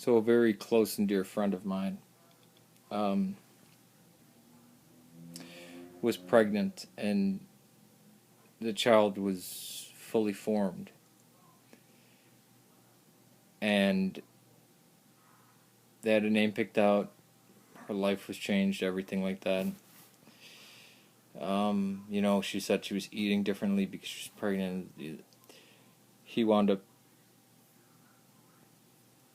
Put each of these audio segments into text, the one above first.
So a very close and dear friend of mine um, was pregnant, and the child was fully formed, and they had a name picked out. Her life was changed, everything like that. She said she was eating differently because she was pregnant. He wound up,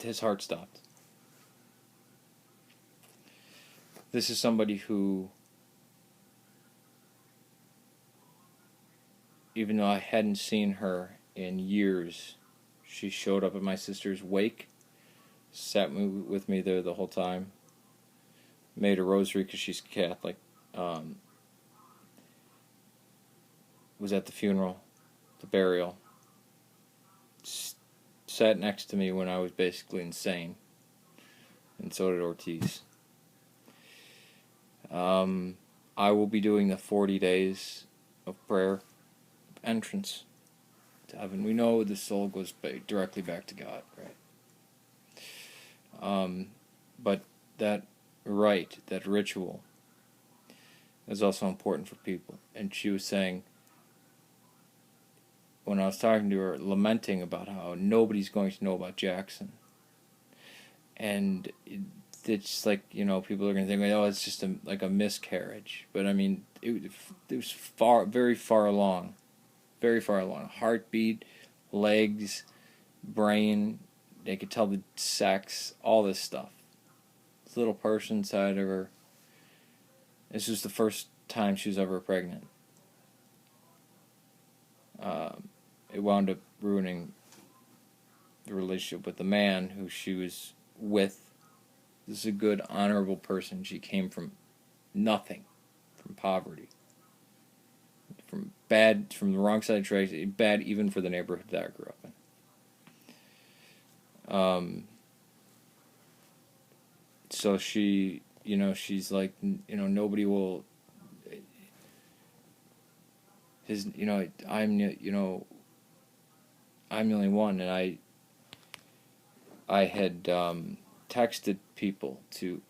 his heart stopped. This is somebody who, even though I hadn't seen her in years, she showed up at my sister's wake, sat with me there the whole time, made a rosary because she's Catholic, was at the funeral, the burial, sat next to me when I was basically insane, and so did Ortiz. I will be doing the 40 days of prayer entrance to heaven. We know the soul goes directly back to God, right? But that rite, that ritual, is also important for people. And she was saying, when I was talking to her, lamenting about how nobody's going to know about Jackson. And it's like, people are going to think, oh, it's just like a miscarriage. But I mean, it was very far along. Very far along. Heartbeat, legs, brain, they could tell the sex, all this stuff. This little person inside of her. This was the first time she was ever pregnant. It wound up ruining the relationship with the man who she was with. This is a good, honorable person. She came from nothing, from poverty, from the wrong side of tracks, bad even for the neighborhood that I grew up in. So she, she's like, nobody will. I'm the only one, and I had texted people to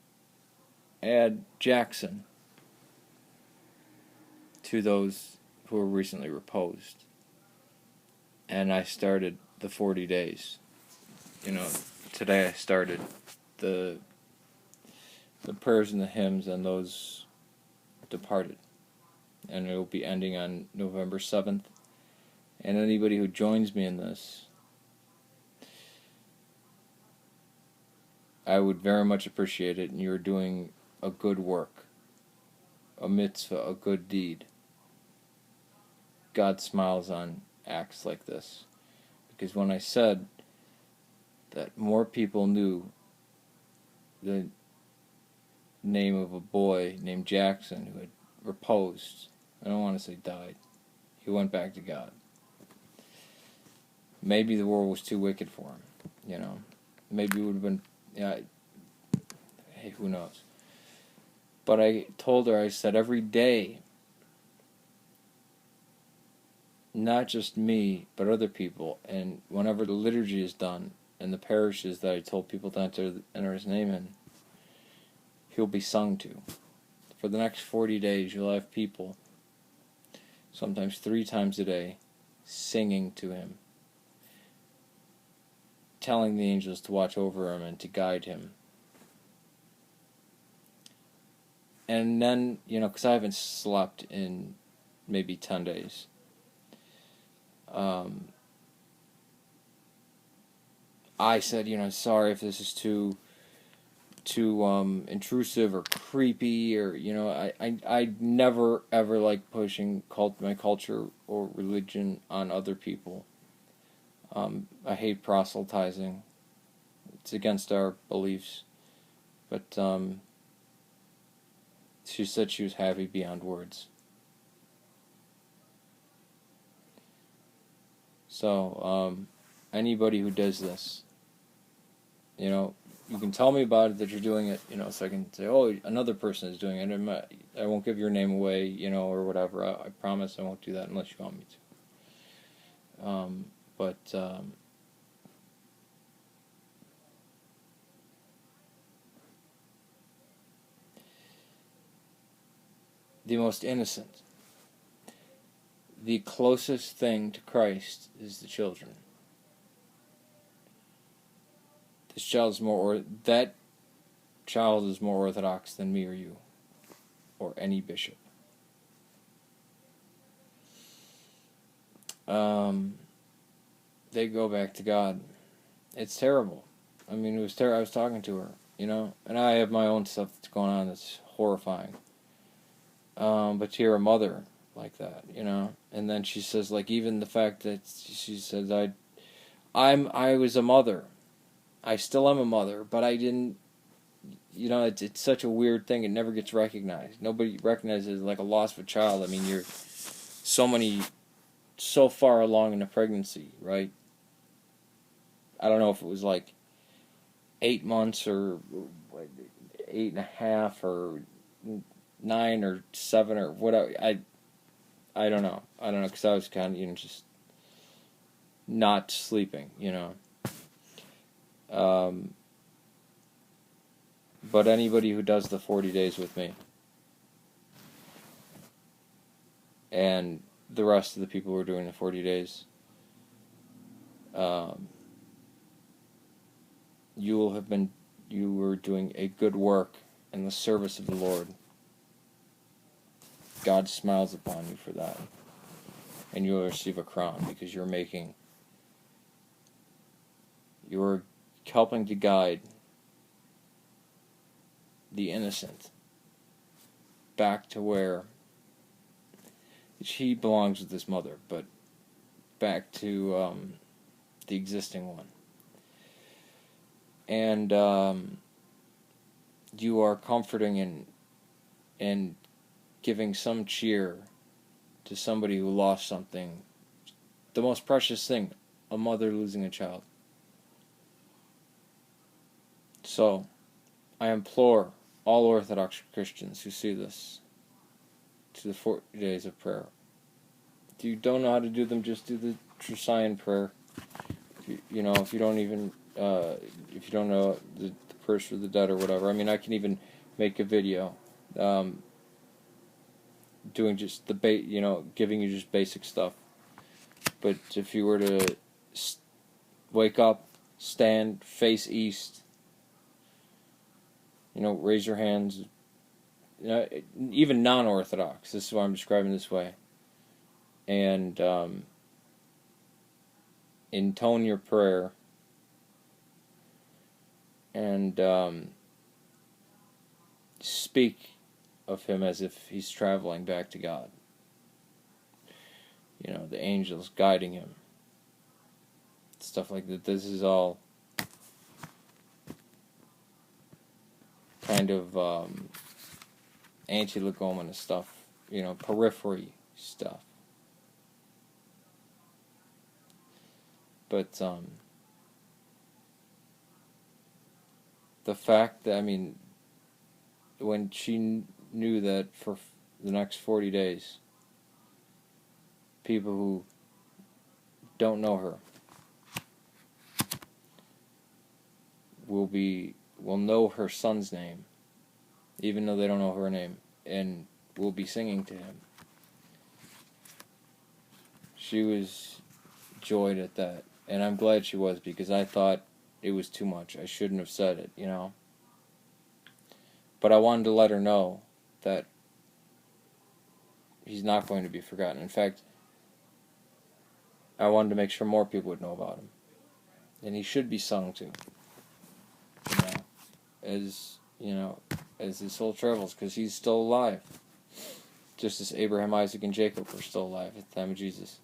add Jackson to those who were recently reposed, and I started the 40 days. Today I started the prayers and the hymns and those departed, and it will be ending on November 7th. And anybody who joins me in this, I would very much appreciate it, and you're doing a good work, a mitzvah, a good deed. God smiles on acts like this. Because when I said that more people knew the name of a boy named Jackson who had reposed, I don't want to say died, he went back to God. Maybe the world was too wicked for him, Maybe it would have been, hey, who knows. But I told her, I said, every day, not just me, but other people, and whenever the liturgy is done, in the parishes that I told people to enter his name in, he'll be sung to. For the next 40 days, you'll have people, sometimes 3 times a day, singing to him, telling the angels to watch over him and to guide him. And then, because I haven't slept in maybe 10 days, I said, sorry if this is too intrusive or creepy, or I never ever like pushing my culture or religion on other people. I hate proselytizing. It's against our beliefs. But she said she was happy beyond words. So anybody who does this, you can tell me about it, that you're doing it, so I can say, oh, another person is doing it. I won't give your name away, or whatever. I promise I won't do that unless you want me to. But the most innocent. The closest thing to Christ is the children. That child is more orthodox than me or you, or any bishop. They go back to God. It's terrible. I mean, it was terrible. I was talking to her, and I have my own stuff that's going on that's horrifying. But to hear a mother like that, and then she says, like, even the fact that she says, I was a mother. I still am a mother, but I didn't, it's such a weird thing. It never gets recognized. Nobody recognizes it like a loss of a child. I mean, you're so far along in a pregnancy, right? I don't know if it was like 8 months or 8.5 or 9 or 7 or whatever. I don't know. Because I was kind of, just not sleeping, But anybody who does the 40 days with me, and the rest of the people who are doing the 40 days, you were doing a good work in the service of the Lord. God smiles upon you for that, and you will receive a crown, because you're helping to guide the innocent back to where she belongs with his mother, but back to the existing one. And you are comforting and giving some cheer to somebody who lost something, the most precious thing, a mother losing a child. So, I implore all Orthodox Christians who see this to the 40 days of prayer. If you don't know how to do them, just do the Tricyan prayer. If you don't even, if you don't know the prayers for the dead or whatever. I mean, I can even make a video, doing just giving you just basic stuff. But if you were to wake up, stand, face east, raise your hands, even non-Orthodox, this is why I'm describing this way, and intone your prayer, and speak of him as if he's traveling back to God. The angels guiding him. Stuff like that. This is all kind of anti-legominous stuff, periphery stuff. But the fact that, when she knew that for the next 40 days, people who don't know her will know her son's name, even though they don't know her name, and will be singing to him. She was joyed at that, and I'm glad she was, because I thought it was too much. I shouldn't have said it, But I wanted to let her know that he's not going to be forgotten. In fact, I wanted to make sure more people would know about him. And he should be sung to. As his soul travels, because he's still alive. Just as Abraham, Isaac, and Jacob were still alive at the time of Jesus.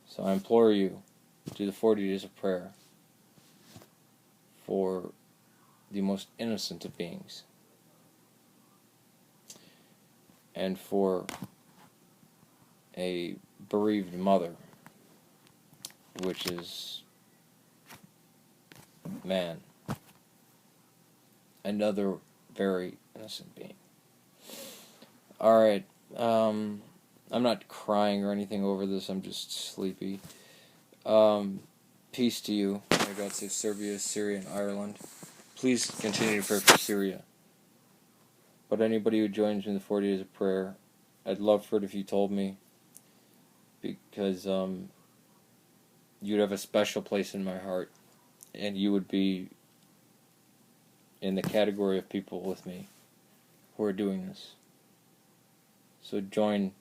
So I implore you to do the 40 days of prayer for the most innocent of beings, and for a bereaved mother, which is, another very innocent being. Alright, I'm not crying or anything over this, I'm just sleepy. Peace to you. May God save Serbia, Syria, and Ireland. Please continue to pray for Syria. But anybody who joins me in the 40 days of prayer, I'd love for it if you told me, because you'd have a special place in my heart, and you would be in the category of people with me who are doing this. So join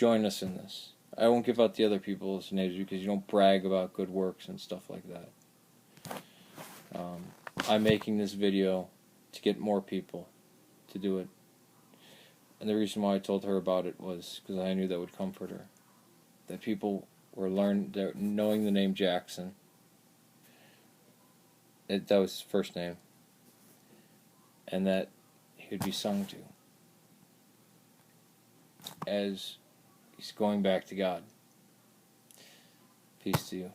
us in this. I won't give out the other people's names because you don't brag about good works and stuff like that. I'm making this video to get more people to do it. And the reason why I told her about it was because I knew that would comfort her. That people were knowing the name Jackson. That was his first name. And that he would be sung to as he's going back to God. Peace to you.